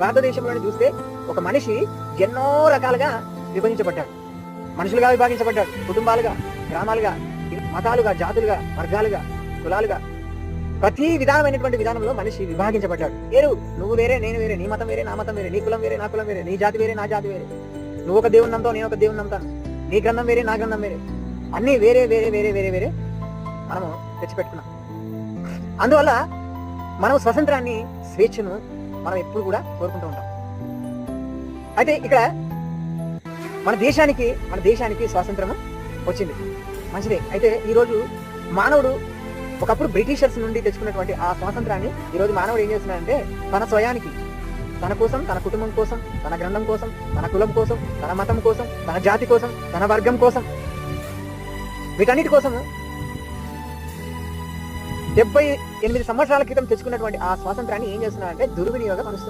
భారతదేశంలోని చూస్తే ఒక మనిషి ఎన్నో రకాలుగా విభజించబడ్డాడు. మనుషులుగా విభాగించబడ్డాడు, కుటుంబాలుగా, గ్రామాలుగా, మతాలుగా, జాతులుగా, వర్గాలుగా, కులాలుగా, ప్రతి విధానమైనటువంటి విధానంలో మనిషి విభాగించబడ్డాడు. నువ్వు వేరే, నేను వేరే, నీ మతం వేరే, నా మతం వేరే, నీ కులం వేరే, నా కులం వేరే, నీ జాతి వేరే, నా జాతి వేరే, నువ్వు ఒక దేవుని నమ్ముతావు, నేను ఒక దేవుని నమ్ముతాను, నీ గ్రంథం వేరే, నా గ్రంథం వేరే, అన్ని వేరే వేరే వేరే వేరే వేరే మనము తెచ్చిపెట్టుకున్నాం. అందువల్ల మనం స్వతంత్రాన్ని, స్వేచ్ఛను మనం ఎప్పుడు కూడా కోరుకుంటూ ఉంటాం. అయితే ఇక్కడ మన దేశానికి స్వాతంత్రము వచ్చింది, మంచిదే. అయితే ఈరోజు మానవుడు ఒకప్పుడు బ్రిటిషర్స్ నుండి తెచ్చుకున్నటువంటి ఆ స్వాతంత్రాన్ని ఈరోజు మానవుడు ఏం చేస్తున్నాడంటే తన స్వయానికి, తన కోసం, తన కుటుంబం కోసం, తన గ్రంథం కోసం, తన కులం కోసం, తన మతం కోసం, తన జాతి కోసం, తన వర్గం కోసం, వీటన్నిటి కోసము 78 సంవత్సరాల క్రితం తెచ్చుకున్నటువంటి ఆ స్వాతంత్రాన్ని ఏం చేస్తున్నాడంటే దుర్వినియోగం అనుస్తుంది.